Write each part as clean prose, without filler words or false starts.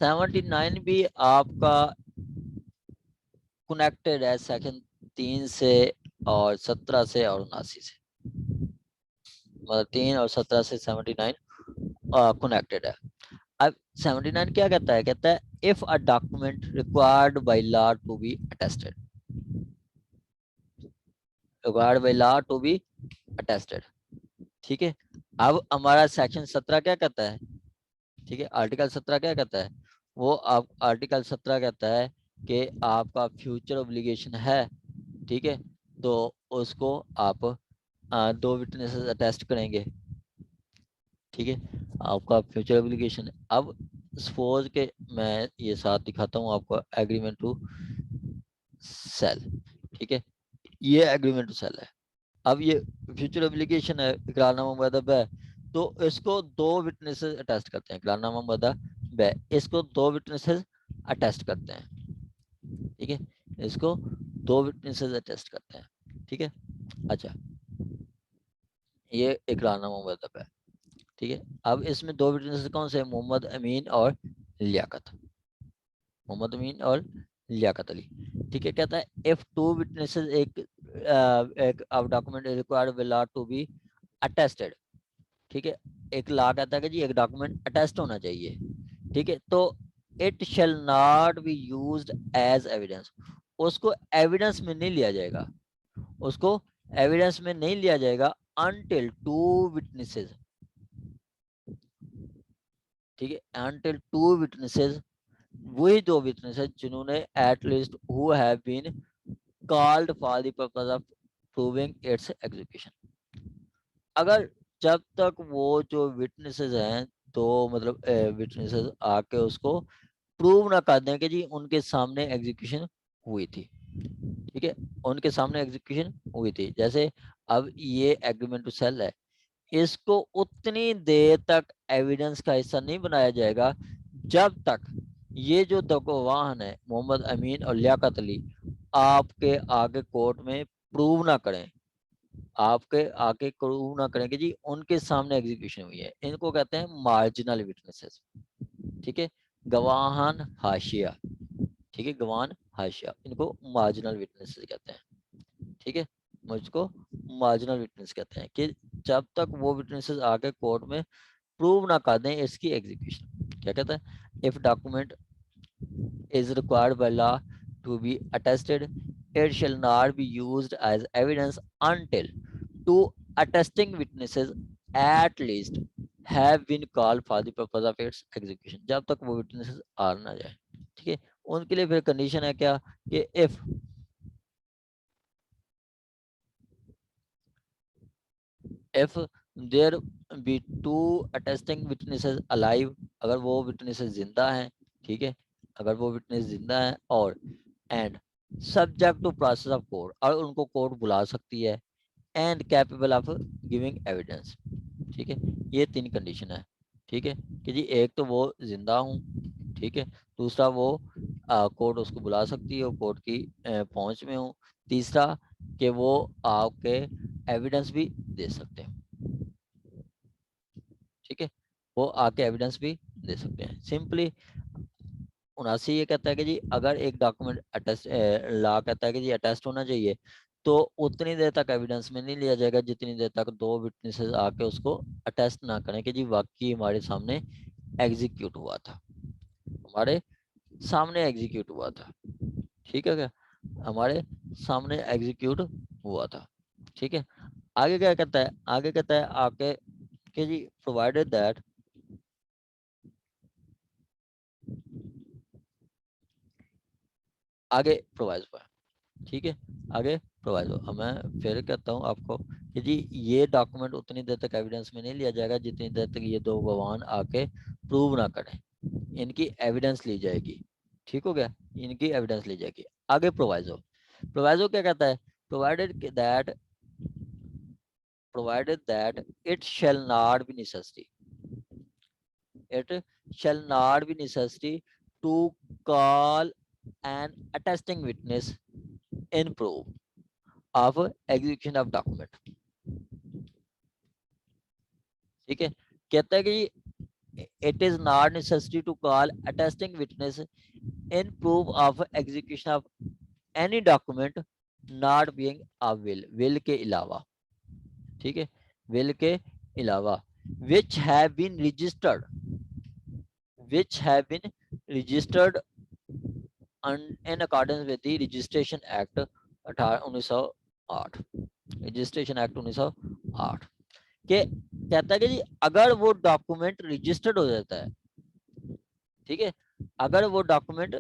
79 भी आपका कनेक्टेड है सेक्शन 3 से और 17 से और 79 से, मतलब 3 और 17 से 79 कनेक्टेड है। अब 79 क्या कहता है? कहता है if a document required by law to be attested, required by law to be attested, ठीक है। अब हमारा सेक्शन 17 क्या कहता है? ठीक है, आर्टिकल 17 क्या कहता है? वो आप आर्टिकल 17 कहता है कि आपका फ्यूचर ऑब्लिगेशन है, ठीक है, तो उसको आप 2 विटनेसेस अटेस्ट करेंगे, ठीक है, आपका फ्यूचर ऑब्लिगेशन है। अब सपोज के मैं ये साथ दिखाता हूँ आपको, एग्रीमेंट टू सेल, ठीक है, ये एग्रीमेंट टू सेल है। अब ये फ्यूचर एप्लीकेशन है, इकरारनामा मुअद्दब है, तो इसको 2 विटनेसेस अटेस्ट करते हैं, इकरारनामा मुअद्दब है, इसको 2 विटनेसेस अटेस्ट करते हैं, ठीक है, इसको 2 विटनेसेस अटेस्ट करते हैं, ठीक है। अच्छा, ये इकरारनामा मुअद्दब है, ठीक है। अब इसमें 2 विटनेसेस कौन से हैं? मोहम्मद अमीन और लियाकत, मोहम्मद अमीन और लियाकत अली, ठीक है। कहता है इफ 2 विटनेसेस एक document required by law to be attested, ठीक है, एक लॉ कहता है कि जी एक डॉक्यूमेंट अटेस्ट होना चाहिए, ठीक है, तो it shall not be used as evidence, उसको एविडेंस में नहीं लिया जाएगा, उसको एविडेंस में नहीं लिया जाएगा अनटिल 2 विटनेसेस, ठीक है, अनटिल 2 विटनेसेस, वही 2 विटनेसेस जिन्होंने at least who have been called for the purpose of proving its execution. अगर जब तक वो जो विटनेसेस हैं, तो मतलब विटनेसेस आके उसको प्रूव ना कर दें कि जी उनके सामने एग्जीक्यूशन हुई थी, ठीक है, उनके सामने एग्जीक्यूशन हुई थी। जैसे अब ये एग्रीमेंट टू सेल है, इसको उतनी देर तक एविडेंस का हिस्सा नहीं बनाया जाएगा जब तक ये जो दो गवाह है मोहम्मद अमीन और लियाकत अली आपके आगे कोर्ट में प्रूव ना करें, आपके आगे प्रूव ना करें कि जी उनके सामने एग्जीक्यूशन हुई है। इनको कहते हैं मार्जिनल विटनेसेस, ठीक है, गवाहान हाशिया, ठीक है, गवाहान हाशिया, इनको मार्जिनल विटनेसेस कहते हैं, ठीक है, मुझको मार्जिनल विटनेस कहते हैं कि जब तक वो विटनेसेस आके कोर्ट में प्रूव ना कर दें इसकी एग्जीक्यूशन। क्या कहता है? If document is required by law to be attested, it shall not be used as evidence until 2 attesting witnesses at least have been called for the purpose of its execution, जब तक वो witnesses आ ना जाए, ठीक है। उनके लिए फिर कंडीशन है क्या कि if there be 2 attesting witnesses alive, अगर वो विटनेसेस जिंदा हैं, ठीक है, अगर वो विटनेस जिंदा हैं, और and subject to process of court, और उनको कोर्ट बुला सकती है, and capable of giving evidence, ठीक है, ये 3 कंडीशन है, ठीक है, कि जी एक तो वो जिंदा हूँ, ठीक है, दूसरा वो कोर्ट उसको बुला सकती है, कोर्ट की पहुंच में हूँ, तीसरा कि वो आपके एविडेंस भी दे सकते हैं, ठीक है, वो आके एविडेंस भी दे सकते हैं। सिंपली 79 ये कहता है कि जी अगर एक डॉक्यूमेंट अटेस्ट, लॉ कहता है कि जी अटेस्ट होना चाहिए, तो उतनी देर तक एविडेंस में नहीं लिया जाएगा जितनी देर तक 2 विटनेसेस आके उसको अटेस्ट ना करें कि जी वाकई हमारे सामने एग्जीक्यूट हुआ था, हमारे सामने एग्जीक्यूट हुआ था, ठीक है क्या, हमारे सामने एग्जीक्यूट हुआ था, ठीक है। आगे क्या कहता है? आगे कहता है आके कि जी प्रोवाइडेड दैट, आगे प्रोवाइड हुआ, ठीक है, आगे प्रोवाइड हो। मैं फिर कहता हूँ आपको कि जी ये डॉक्यूमेंट उतनी देर तक एविडेंस में नहीं लिया जाएगा जितनी देर तक ये 2 गवाह आके प्रूव ना करें, इनकी एविडेंस ली जाएगी, ठीक हो गया, इनकी एविडेंस ली जाएगी। आगे प्रोवाइजो, प्रोवाइजो क्या कहता है? Provided that, provided that it shall not be necessary, it shall not be necessary to call an attesting witness in proof of execution of document, ठीक है। कहता है कि it is not necessary to call attesting witness in proof of execution of any document not being a will के अलावा, ठीक है, will के अलावा, which have been registered in accordance with the Registration Act 1908, registration act 1908 के कहता है कि जी अगर वो डॉक्यूमेंट रजिस्टर्ड हो जाता है, ठीक है, अगर वो डॉक्यूमेंट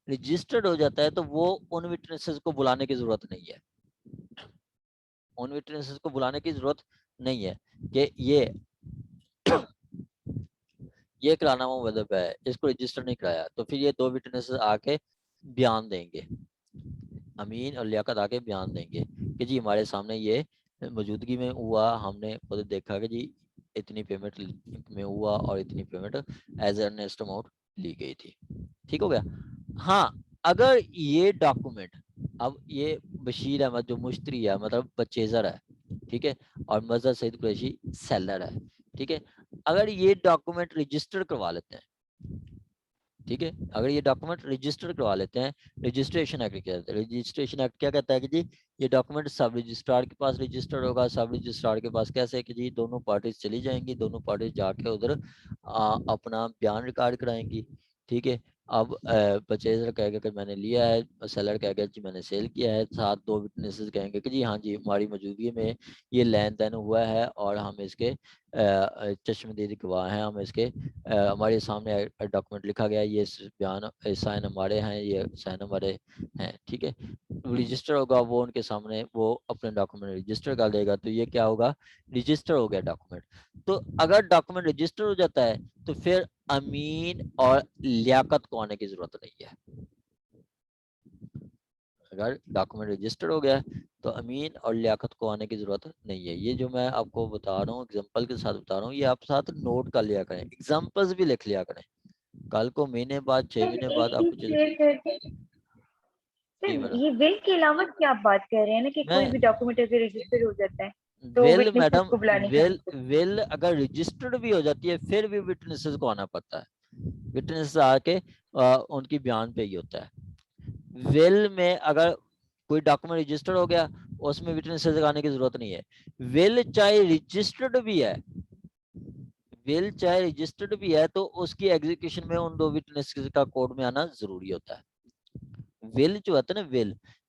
रजिस्टर्ड हो जाता है तो वो उन विटनेसेस को बुलाने की जरूरत नहीं है, उन विटनेसेस को बुलाने की जरूरत नहीं है कि ये करारनामा मुजब है, इसको रजिस्टर नहीं कराया, तो फिर ये दो विटनेसेस आके बयान देंगे, अमीन और लियाकत आके बयान देंगे कि जी हमारे सामने ये मौजूदगी में हुआ, हमने खुद देखा कि जी इतनी पेमेंट में हुआ और इतनी पेमेंट एज अर्नेस्ट अमाउंट ली गई थी, ठीक हो गया। हाँ, अगर ये डॉक्यूमेंट, अब ये बशीर अहमद जो मुश्तरी है, मतलब परचेजर है, ठीक है, और मजहर सईद कुरैशी सेलर है, ठीक है, अगर ये डॉक्यूमेंट रजिस्टर करवा लेते हैं, ठीक है, अगर ये डॉक्यूमेंट रजिस्टर करवा लेते हैं, रजिस्ट्रेशन एक्ट क्या कहता है, रजिस्ट्रेशन एक्ट क्या कहता है कि जी ये डॉक्यूमेंट सब रजिस्ट्रार के पास रजिस्टर्ड होगा, सब रजिस्ट्रार के पास कैसे कि जी दोनों पार्टीज चली जाएंगी, दोनों पार्टीज जाके उधर अपना बयान रिकॉर्ड कराएंगी, ठीक है। अब परचेजर कहेगा कि मैंने लिया है, सेलर कहेगा जी मैंने सेल किया है, साथ दो विटनेसेस कहेंगे कि जी हाँ जी हमारी मौजूदगी में ये लेन देन हुआ है और हम इसके चश्मदीद गवाह हैं, हम इसके हमारे सामने डॉक्यूमेंट लिखा गया है, ये बयान साइन हमारे हैं, ये साइन हमारे हैं, ठीक है, रजिस्टर होगा, वो उनके सामने वो अपने डॉक्यूमेंट रजिस्टर कर देगा, तो ये क्या होगा, रजिस्टर हो गया डॉक्यूमेंट। तो अगर डॉक्यूमेंट रजिस्टर हो जाता है तो फिर अमीन और लियाकत को आने की जरूरत नहीं है, अगर डॉक्यूमेंट रजिस्टर हो गया है तो अमीन और लियाकत को आने की जरूरत नहीं है। ये जो मैं आपको बता रहा हूँ एग्जांपल के साथ बता रहा हूँ, ये आप साथ नोट कर लिया करें, एग्जांपल्स भी लिख लिया करें, कल को महीने बाद 6 महीने बाद एक आपको चीज क्लियर करते, जी सर मैडम, ये विल के अलावा क्या आप बात कर रहे हैं ना कि कोई मैं भी डॉक्यूमेंट अगर रजिस्टर हो जाता है तो विल विटनेसेस मैडम, को बुलाने की विल जरूरत नहीं। विल अगर रजिस्टर्ड भी हो जाती है फिर भी विटनेसेस को आना पड़ता है, विटनेस आके उनकी बयान पे ही होता है। विल में अगर कोई डॉक्यूमेंट रजिस्टर्ड हो गया उसमें विटनेसेस लगाने की जरूरत नहीं है, विल चाहे रजिस्टर्ड भी है, विल चाहे रजिस्टर्ड भी है तो उसकी एग्जीक्यूशन में उन दो विटनेस का कोर्ट में आना जरूरी होता है। विल जो होता है ना,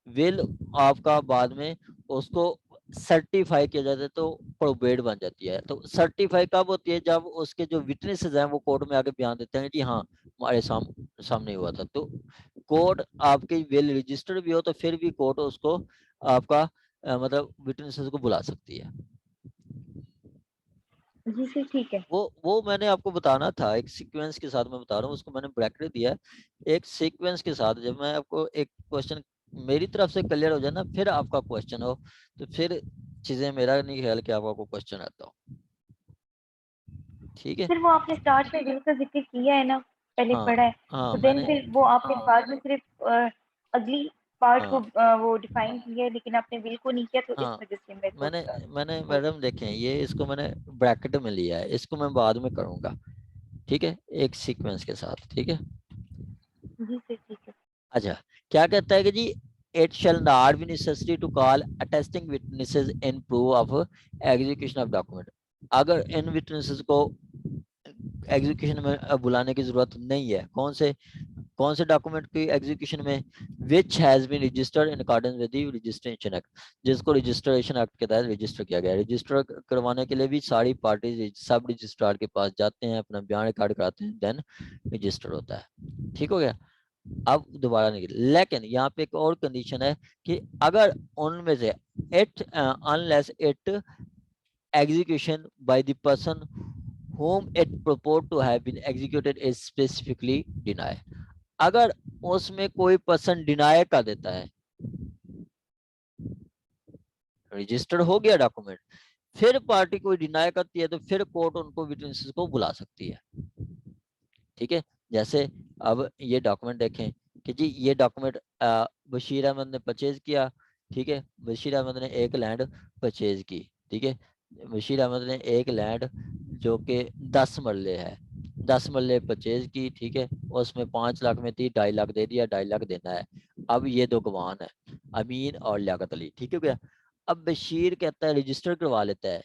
विल आपका बाद में उसको सर्टिफाई किया जाता है तो प्रोबेट बन जाती है, तो सर्टिफाई कब होती है, जब उसके जो विटनेसेस हैं वो कोर्ट में आके बयान देते हैं कि हाँ हमारे सामने हुआ था, तो कोर्ट आपकी विल रजिस्टर्ड भी हो तो फिर भी कोर्ट उसको आपका मतलब विटनेसेस को बुला सकती है। जी सर ठीक है। वो मैंने आपको बताना था, एक सीक्वेंस के साथ मैं बता रहा हूँ, उसको मैंने ब्रैकेट दिया है, एक सीक्वेंस के साथ जब मैं आपको एक क्वेश्चन मेरी तरफ से क्लियर हो जाए ना फिर आपका क्वेश्चन हो, तो फिर चीजें मेरा नहीं ख्याल कि आपका क्वेश्चन आता हो, ठीक है। सर वो आपने स्टार्ट में विल का जिक्र किया है ना, पहले हाँ पढ़ा है, हाँ तो देन मैंने फिर वो आपने बाद में सिर्फ अगली पार्ट को हाँ वो डिफाइन किया है लेकिन आपने विल को नहीं किया, तो इस हाँ वजह से मैं थोड़ा मैंने सा मैंने हो मैडम देखें, ये इसको मैंने ब्रैकेट में लिया है, इसको मैं बाद में करूंगा, ठीक है, एक सीक्वेंस के साथ, ठीक है। जी सर ठीक है। अच्छा, क्या कहता है कि जी it shall not be necessary to call attesting witnesses in proof of execution of document, अगर इन विटनेसेस को एग्जीक्यूशन में बुलाने की जरूरत नहीं है, कौन से डॉक्यूमेंट की एग्जीक्यूशन में, which has been registered in accordance with the registration act, जिसको रजिस्ट्रेशन एक्ट के तहत रजिस्टर किया गया है, रजिस्टर करवाने के लिए भी सारी पार्टी सब रजिस्ट्रार के पास जाते हैं, अपना बयान रिकॉर्ड कराते हैं, देन रजिस्टर होता है, ठीक हो गया। अब दोबारा नहीं, लेकिन यहाँ पे एक और कंडीशन है कि अगर उनमें से it unless it execution by the person whom it purport to have been executed is specifically deny, अगर उसमें कोई पर्सन डिनाई कर देता है, रजिस्टर्ड हो गया डॉक्यूमेंट, फिर पार्टी कोई डिनाई करती है तो फिर कोर्ट उनको विटनेसेस को बुला सकती है, ठीक है। जैसे अब ये डॉक्यूमेंट देखें कि जी ये डॉक्यूमेंट बशीर अहमद ने परचेज किया, ठीक है, बशीर अहमद ने एक लैंड परचेज की, ठीक है, बशीर अहमद ने एक लैंड जो कि 10 मरले है, 10 मरले परचेज की, ठीक है, उसमें 5 लाख में थी, 2.5 लाख दे दिया, 2.5 लाख देना है। अब ये दो गवाह है, अमीन और लियाकत अली, ठीक है क्या। अब बशीर कहता है रजिस्टर करवा लेता है,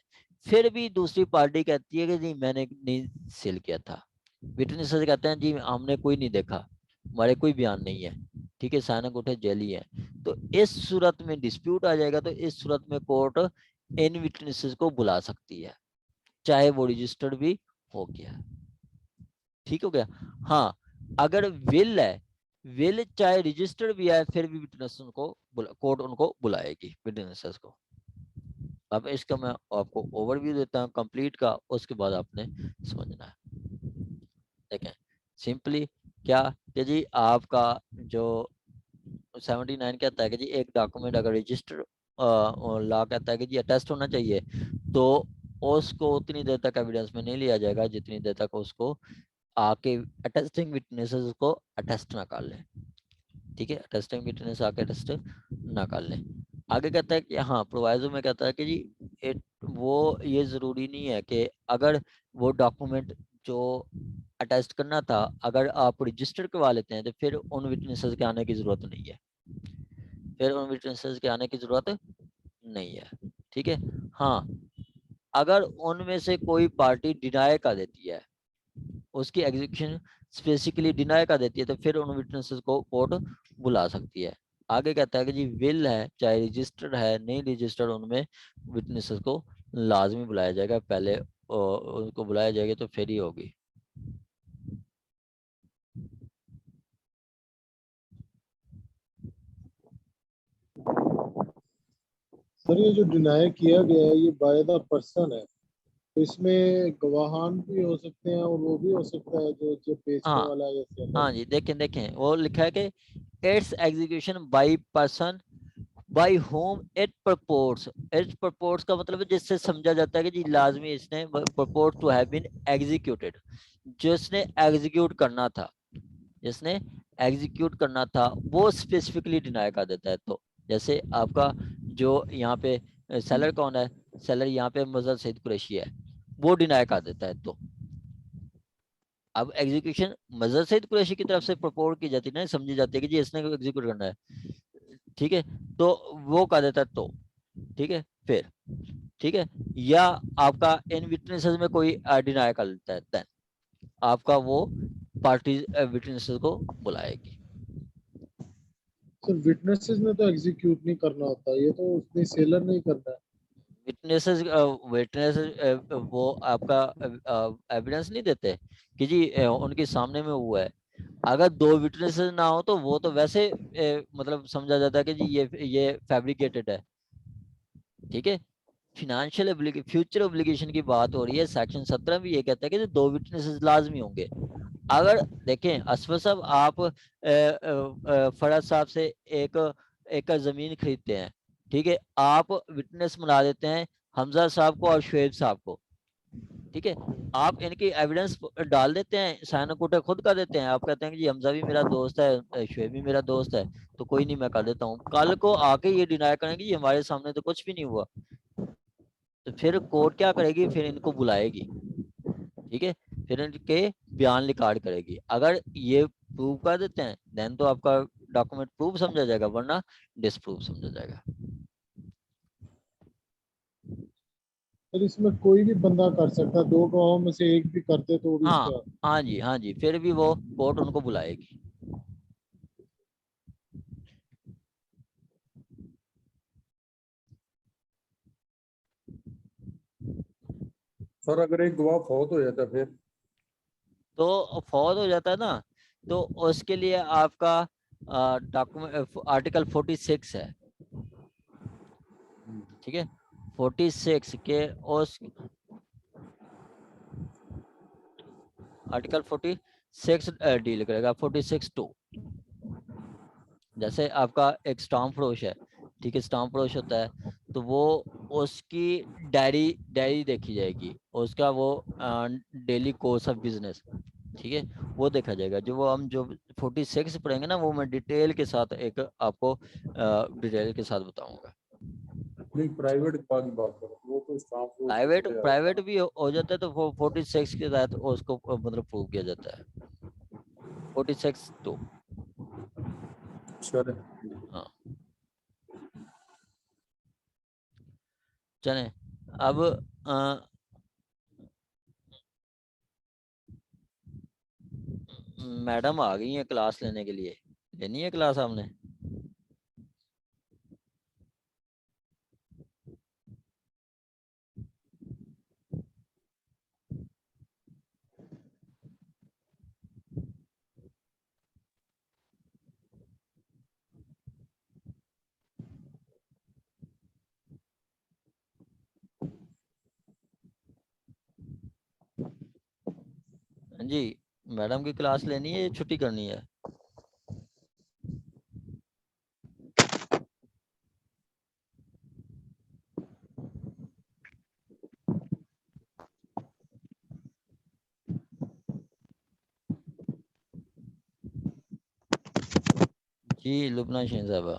फिर भी दूसरी पार्टी कहती है कि जी मैंने नहीं सेल किया था। विटनेसेस कहते हैं जी हमने कोई नहीं देखा, हमारे कोई बयान नहीं है, ठीक है, साइन अंगूठे जेली है। तो इस सूरत में डिस्प्यूट आ जाएगा, तो इस सूरत में कोर्ट इन विटनेसेस को बुला सकती है, चाहे वो रजिस्टर्ड भी हो गया, ठीक हो गया। हाँ, अगर विल है, विल चाहे रजिस्टर्ड भी है, फिर भी विटनेस उनको कोर्ट उनको बुलाएगी विटनेसेस को। अब इसका मैं आपको ओवरव्यू देता हूँ कंप्लीट का, उसके बाद आपने समझना है। देखें सिंपली क्या कि जी आपका जो 79 कहता है कि जी एक डॉक्यूमेंट अगर रजिस्टर लॉ कहता है कि जी अटेस्ट होना चाहिए, तो उसको उतनी देर तक एविडेंस में नहीं लिया जाएगा जितनी देर तक उसको आके अटेस्टिंग विटनेसेस को अटेस्ट ना कर ले, ठीक है, अटेस्टिंग विटनेस आके अटेस्ट ना कर ले। आगे कहता है कि हाँ प्रोवाइजो में कहता है कि जी वो ये जरूरी नहीं है कि अगर वो डॉक्यूमेंट जो अटेस्ट करना था अगर आप रजिस्टर करवा लेते हैं तो फिर उन विटनेसेस के आने की जरूरत नहीं है, फिर उन विटनेसेस के आने की जरूरत नहीं है, ठीक है। हाँ, अगर उनमें से कोई पार्टी डिनाई कर देती है, उसकी एग्जीक्यूशन स्पेसिफिकली डिनाई कर देती है, तो फिर उन विटनेसेस को कोर्ट बुला सकती है। आगे कहता है कि जी विल है चाहे रजिस्टर्ड है नहीं रजिस्टर्ड, उनमें विटनेसेस को लाजमी बुलाया जाएगा, पहले उनको बुलाया जाएगा तो फिर ही होगी। सर ये जो डिनाई किया गया है ये बाय द पर्सन है, तो इसमें गवाहान भी हो सकते हैं और वो भी हो सकता है जो जो बेचने हाँ वाला है या सेलर। हाँ जी, देखें देखें वो लिखा है कि it's execution by person by whom it purports. It purports का मतलब है जिससे समझा जाता है कि जी लाजमी इसने प्रपोर्ट टू हैव बीन एग्जीक्यूटेड, जिसने एग्जीक्यूट करना था, जिसने एग्जीक्यूट करना था वो स्पेसिफिकली डिनाई कर देता है। तो जैसे आपका जो यहाँ पे सेलर कौन है, सेलर यहाँ पे मजहर सईद कुरैशी है, वो डिनाई कर देता है। तो अब एग्जीक्यूशन मजहर सईद कुरैशी की तरफ से प्रपोज की जाती है ना, समझी जाती है कि जी इसने एग्जीक्यूट करना है, ठीक है, तो वो कर देता है। तो ठीक है, फिर ठीक है, या आपका इन विटनेसेस में कोई डिनाई कर देता है, देन आपका वो पार्टी विटनेसेस को बुलाएगी। सर विटनेसेस ने तो एग्जीक्यूट नहीं करना होता, ये तो उसने सेलर नहीं करना है। विटनेसेस विटनेसेस वो आपका एविडेंस नहीं देते कि जी उनके सामने में हुआ है। अगर दो विटनेसेस ना हो तो वो तो वैसे मतलब समझा जाता है कि जी ये फैब्रिकेटेड है, ठीक है। फिनेंशियल फ्यूचर ऑब्लिगेशन की बात हो रही है, सेक्शन 17 भी ये कहता है कि दो विटनेसेस लाजमी होंगे। अगर देखें असफर साहब आप फराज साहब से एक एकड़ जमीन खरीदते हैं, ठीक है, आप विटनेस बना देते हैं हमजा साहब को और शुएब साहब को, ठीक है, आप इनकी एविडेंस डाल देते हैं, साइन कोटे खुद कर देते हैं, आप कहते हैं कि जी हमजा भी मेरा दोस्त है शुएब भी मेरा दोस्त है, तो कोई नहीं मैं कर देता हूँ, कल को आके ये डिनाई करेंगे कि हमारे सामने तो कुछ भी नहीं हुआ, तो फिर कोर्ट क्या करेगी, फिर इनको बुलाएगी, ठीक है, फिर इनके बयान रिकॉर्ड करेगी। अगर ये प्रूव कर देते हैं देन तो आपका डॉक्यूमेंट प्रूव समझा जाएगा, वरना डिसप्रूव समझा जाएगा। सर इसमें कोई भी बंदा कर सकता है, दो गवाहों में से एक भी करते तो भी हाँ इसका। हाँ जी, हाँ जी, फिर भी वो कोर्ट उनको बुलाएगी। सर अगर एक गवाह फौत हो जाता फिर? तो फौत हो जाता है ना, तो उसके लिए आपका डॉक्यूमेंट आर्टिकल 46 है, ठीक है, 46 के उस आर्टिकल 46 डील करेगा, 46(2). जैसे आपका एक स्टाम्प फरोश है, ठीक है, स्टाम्प फरोश होता है, तो वो उसकी डायरी डायरी देखी जाएगी, उसका वो डेली कोर्स ऑफ बिजनेस, ठीक है, वो देखा जाएगा। जो वो हम जो 46 पढ़ेंगे ना, वो मैं डिटेल के साथ एक आपको डिटेल के साथ बताऊंगा। नहीं, प्राइवेट गवाह की बात करो, वो तो स्टाफ रूल प्राइवेट प्राइवेट भी हो जाता है तो 46 के तहत उसको मतलब प्रूव किया जाता है 46 तो चले। हाँ चले अब मैडम आ गई है क्लास लेने के लिए लेनी है क्लास आपने हाँ जी मैडम की क्लास लेनी है या छुट्टी करनी है जी लुबना शाहीन साहबा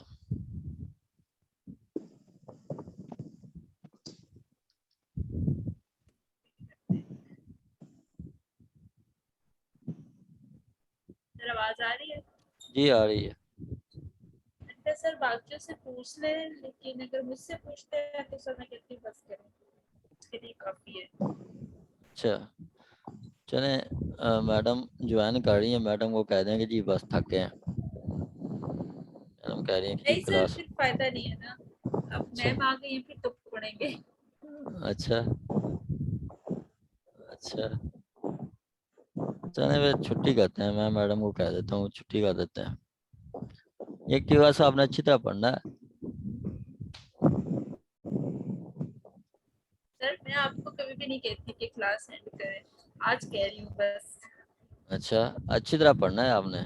सर आवाज आ रही है? जी आ रही है अच्छा सर बाकियों से पूछ ले लेकिन अगर मुझसे पूछते हैं तो सर मैं कितनी बस करूँ उसके लिए काफी है। अच्छा चले मैडम ज्वाइन कर रही है मैडम को कह दें कि जी बस थक गए हैं मैडम कह रही है कि नहीं सर क्लास फिर फायदा नहीं है ना अब अच्छा मैम आ गई हैं फिर तो पढ़ेंगे। अच्छा अच्छा चले वे छुट्टी करते हैं मैं मैडम को कह देता हूँ छुट्टी कर देते हैं एक क्लास आपने अच्छी तरह पढ़ना है सर मैं आपको कभी भी नहीं कहती कि क्लास एंड करें आज कह रही हूँ बस। अच्छा अच्छी तरह पढ़ना है आपने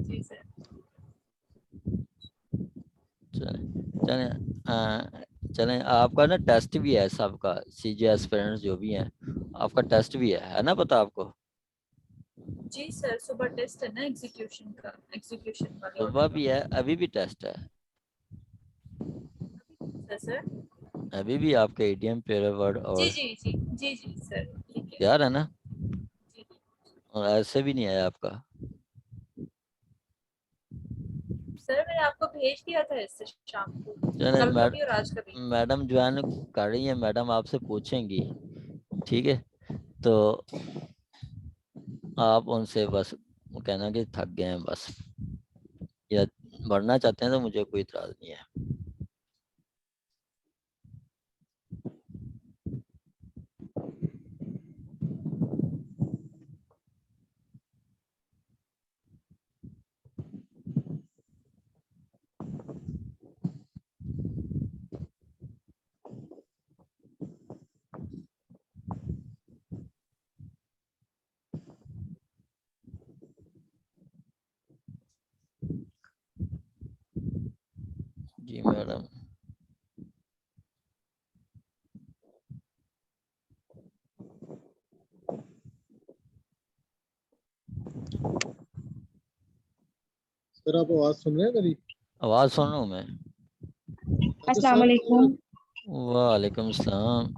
जी सर चले चले चले आपका ना टेस्ट भी है सबका सीजे एस्पिरेंट्स जो भी हैं आपका टेस्ट भी है ना पता आपको जी सर सुबह टेस्ट है ना एग्जीक्यूशन वाले सुबह ऑर्डर भी है अभी भी टेस्ट है का सर। अभी भी आपके एटीएम पेयर वर्ड जी और जी जी जी जी सर ठीक है यार है ना जी जी। और ऐसे भी नहीं आया आपका सर मैंने आपको भेज दिया था इससे शाम को चले कल का भी और आज का भी। मैडम ज्वाइन कर रही है मैडम आपसे पूछेंगी ठीक है तो आप उनसे बस कहना कि थक गए हैं बस या बढ़ना चाहते हैं तो मुझे कोई इतराज नहीं है जी मैडम सर आप आवाज सुन रहे हैं मेरी? आवाज सुन रहा हूँ मैं अच्छा अस्सलाम सर वालेकुम। वालेकुम सलाम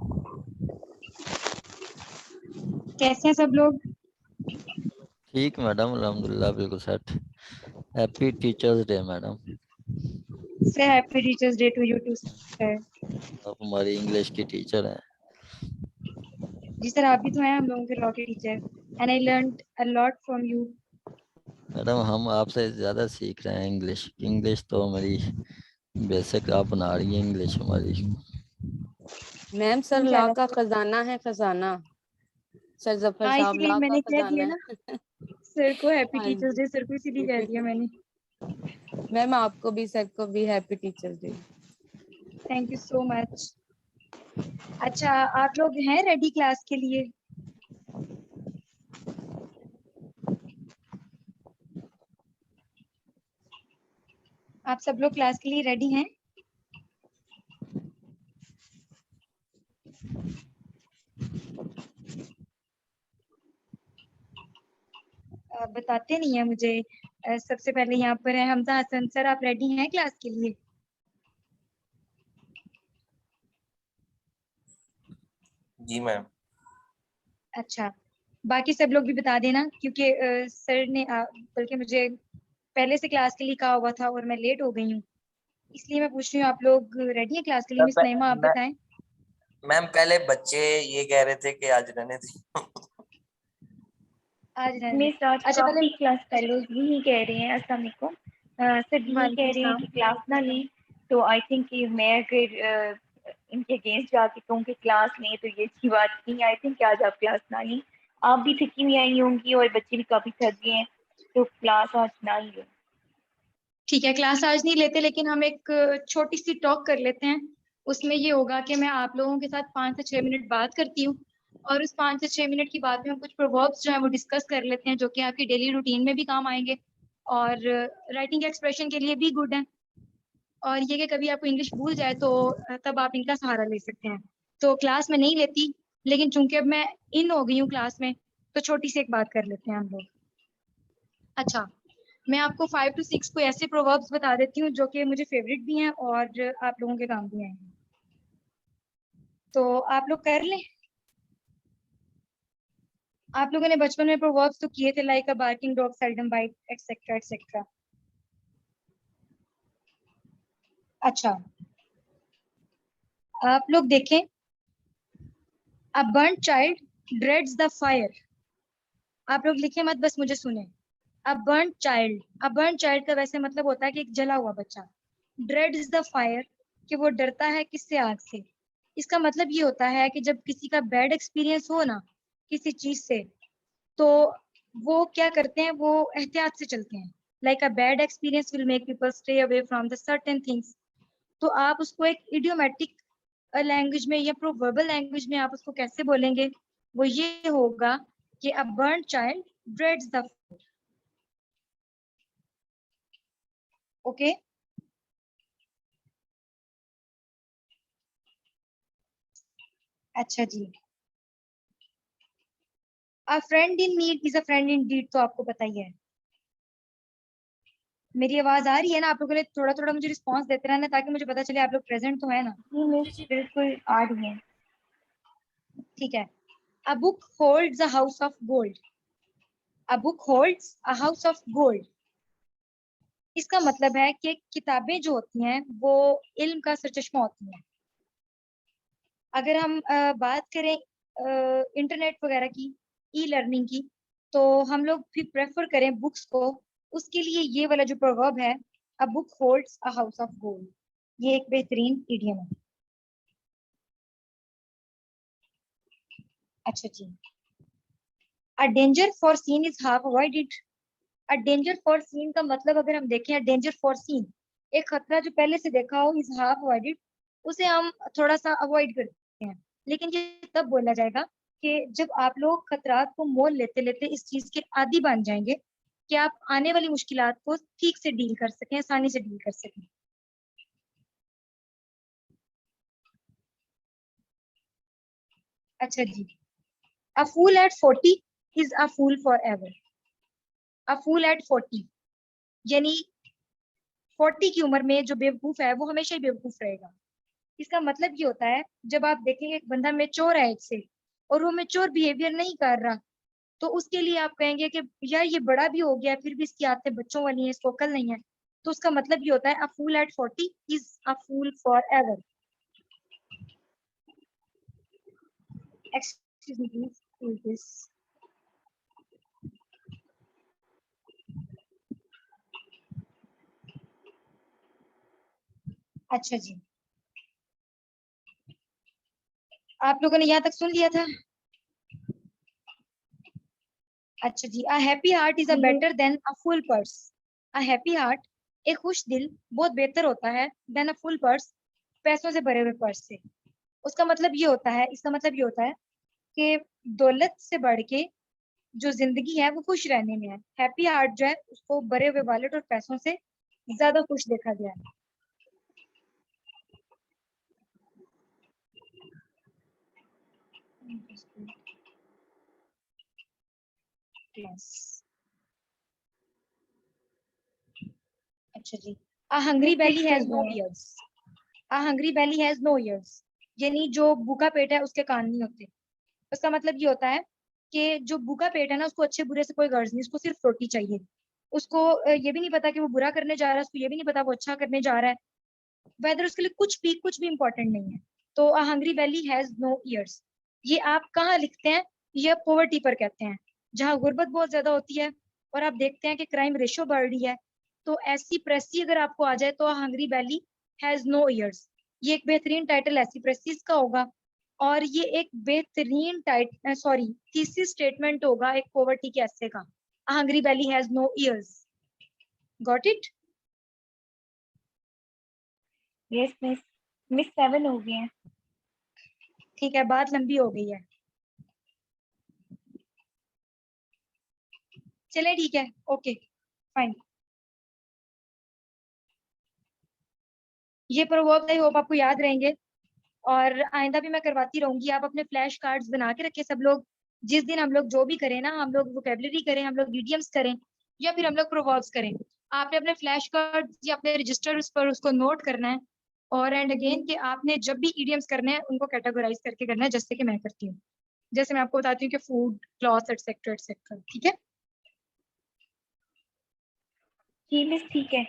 कैसे हैं सब लोग? ठीक मैडम अल्हम्दुलिल्लाह बिल्कुल set happy teachers day madam से happy teachers day to you too sir. आप हमारी इंग्लिश की टीचर हैं जी सर आप भी तो हैं हम लोगों के लॉ के teacher and I learned a lot from you. Madam हम आपसे ज़्यादा सीख रहे हैं इंग्लिश इंग्लिश तो हमारी बेसिक आप बना रही है इंग्लिश हमारी मैम सर क्या लॉ है का सर? खजाना है खजाना सर जफर हाँ साहब इसीलिए लॉ का मैंने कह दिया खजाना ना है सर को हैप्पी हाँ टीचर्स जी डे सर को इसीलिए कह दिया मैंने। मैम आपको भी सर को भी happy teachers day. Thank you so much. अच्छा आप लोग हैं रेडी क्लास के लिए? आप सब लोग क्लास के लिए रेडी हैं? बताते नहीं है मुझे। सबसे पहले यहाँ पर है हमजा हसन सर आप रेडी हैं क्लास के लिए? जी मैम। अच्छा, बाकी सब लोग भी बता देना, क्योंकि सर ने बल्कि मुझे पहले से क्लास के लिए कहा हुआ था और मैं लेट हो गई हूँ, इसलिए मैं पूछ रही हूँ आप लोग रेडी हैं क्लास के लिए? मिस नईमा, आप बताएं। मैम पहले बच्चे ये कह रहे थे कि आज रहने दी। आज रहने मिस आज अच्छा काफी पहले क्लास फेलोज भी ही कह रहे हैं अस्सलाम वालेकुम सर ये वालेकुम कह रहे हैं सलाम। कि क्लास ना लें, तो आई थिंक कि मैं अगर इनके अगेंस्ट जाके कहूँ कि क्लास लें तो ये अच्छी बात नहीं। आई थिंक आज आप क्लास ना लें, आप भी थकी हुई आई होंगी और बच्चे भी काफी थक गए हैं, तो क्लास आज ना ही लें। ठीक है, क्लास आज नहीं लेते, लेकिन हम एक छोटी सी टॉक कर लेते हैं। उसमें ये होगा कि मैं आप लोगों के साथ 5 से 6 मिनट बात करती हूँ, और उस 5 से 6 मिनट की बात में हम कुछ प्रोवर्ब्स जो है वो डिस्कस कर लेते हैं, जो कि आपकी डेली रूटीन में भी काम आएंगे और राइटिंग एक्सप्रेशन के लिए भी गुड है। और ये कि कभी आपको इंग्लिश भूल जाए तो तब आप इनका सहारा ले सकते हैं। तो क्लास में नहीं लेती, लेकिन चूंकि अब मैं इन हो गई हूँ क्लास में, तो छोटी सी एक बात कर लेते हैं हम लोग। अच्छा, मैं आपको 5 to 6 कोई ऐसे प्रोवर्ब्स बता देती हूँ जो कि मुझे फेवरेट भी हैं और आप लोगों के काम भी आएंगे, तो आप लोग कर लें। आप लोगों ने बचपन में प्रोवर्ब्स तो किए थे, like a barking dog seldom bite, etcetera etcetera. अच्छा, आप लोग देखें, a burnt child dreads the fire. आप लोग लिखे मत, बस मुझे सुने। A burnt child, a burnt child का वैसे मतलब होता है कि एक जला हुआ बच्चा। ड्रेड्स द फायर, कि वो डरता है किससे? आग से। इसका मतलब ये होता है कि जब किसी का बैड एक्सपीरियंस हो ना किसी चीज से, तो वो क्या करते हैं, वो एहतियात से चलते हैं। Like a bad experience will make people stay away from the certain things. तो आप उसको एक इडियोमेटिक लैंग्वेज में या प्रोवर्बल लैंग्वेज में आप उसको कैसे बोलेंगे? वो ये होगा कि a burnt child dreads the, okay. अच्छा जी, a friend in need is a friend indeed, तो आपको पता ही है। मेरी आवाज आ रही है ना? आप लोगों ने थोड़ा थोड़ा मुझे रिस्पांस देते रहना, ताकि मुझे पता चले आप लोग प्रेजेंट तो है ना। जी मिस बिल्कुल आ रही हैं। ठीक है, a book holds a house of gold, a book holds a house of gold. इसका मतलब है कि किताबें जो होती हैं वो इल्म का सरचश्मा होती हैं। अगर हम बात करें इंटरनेट वगैरह की, ई लर्निंग की, तो हम लोग भी प्रेफर करें बुक्स को, उसके लिए ये वाला जो प्रोवर्ब है, a book holds a house of gold, ये एक बेहतरीन इडियम है। अच्छा जी, a danger foreseen is half avoided. A danger foreseen का मतलब अगर हम देखें, डेंजर फॉर सीन, एक खतरा जो पहले से देखा हो, इज हाफ अवॉइडेड, उसे हम थोड़ा सा अवॉइड करते हैं। लेकिन ये तब बोला जाएगा कि जब आप लोग खतरात को मोल लेते लेते इस चीज के आदी बन जाएंगे कि आप आने वाली मुश्किलात को ठीक से डील कर सकें, आसानी से डील कर सकें। अच्छा जी, a fool at 40 is a fool forever. A fool at 40 यानी 40 की उम्र में जो बेवकूफ है वो हमेशा ही बेवकूफ रहेगा। इसका मतलब ये होता है, जब आप देखेंगे एक बंदा मेच्योर है एज से और वो मेच्योर बिहेवियर नहीं कर रहा, तो उसके लिए आप कहेंगे कि यार ये बड़ा भी हो गया फिर भी इसकी आदतें बच्चों वाली हैं, इसको अकल नहीं है। तो उसका मतलब ये होता है, a fool at 40 is a fool forever. Excuse me please. अच्छा जी, आप लोगों ने यहाँ तक सुन लिया था? अच्छा जी, a happy heart is a better than a full purse. A happy heart, एक खुश दिल बहुत बेहतर होता है, देन अ फुल पर्स, पैसों से भरे हुए पर्स से। उसका मतलब ये होता है, इसका मतलब ये होता है कि दौलत से बढ़ के जो जिंदगी है वो खुश रहने में है। हैप्पी हार्ट जो है उसको भरे हुए वॉलेट और पैसों से ज्यादा खुश देखा गया है। Yes. अच्छा जी, a hungry belly has no ears. A hungry belly has no ears, यानी जो भूखा पेट है उसके कान नहीं होते। उसका मतलब ये होता है कि जो भूखा पेट है ना, उसको अच्छे बुरे से कोई गर्ज नहीं, उसको सिर्फ रोटी चाहिए। उसको ये भी नहीं पता कि वो बुरा करने जा रहा है, उसको ये भी नहीं पता वो अच्छा करने जा रहा है, वेदर उसके लिए कुछ भी इंपॉर्टेंट नहीं है। तो a hungry belly has no ears, ये आप कहाँ लिखते हैं? ये पॉवर्टी पर कहते हैं, जहाँ गुर्बत बहुत ज्यादा होती है और आप देखते हैं कि क्राइम रेशियो बढ़ रही है। तो ऐसी प्रेसी अगर आपको आ जाए तो a hungry belly has no ears, ये एक बेहतरीन टाइटल ऐसी प्रेसिस का होगा, और ये एक बेहतरीन थीसिस स्टेटमेंट होगा एक पॉवर्टी के ऐसे का, a hungry belly has no ears. Got it? Yes miss, miss 7 हो गए हैं। ठीक है, बात लंबी हो गई है, चले ठीक है, ओके फाइन। ये प्रोवर्ब्स आई होप आपको याद रहेंगे, और आइंदा भी मैं करवाती रहूंगी। आप अपने फ्लैश कार्ड्स बना के रखे सब लोग, जिस दिन हम लोग जो भी करें ना, हम लोग वोकेबलरी करें, हम लोग इडियम्स करें, या फिर हम लोग प्रोवर्ब्स करें, आपने अपने फ्लैश कार्ड या अपने रजिस्टर्स पर उसको नोट करना है, और एंड अगेन कि आपने जब भी इडियम्स करने हैं उनको कैटेगराइज करके करना है, जैसे कि मैं करती हूँ, जैसे मैं आपको बताती हूँ कि फूड, क्लॉथ, एटसेट्रा एटसेट्रा। ठीक है, जी मिस ठीक है।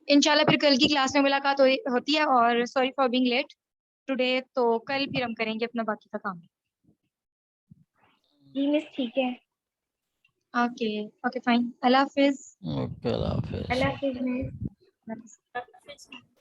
इंशाल्लाह फिर कल की क्लास में मुलाकात होती है, और sorry for being late today, तो कल फिर हम करेंगे अपना बाकी का काम। जी मिस ठीक है। ओके ओके फाइन, अल्लाह हाफिज। ओके, अल्लाह हाफिज। अल्लाह हाफिज मिस। अल्लाह हाफिज। फिर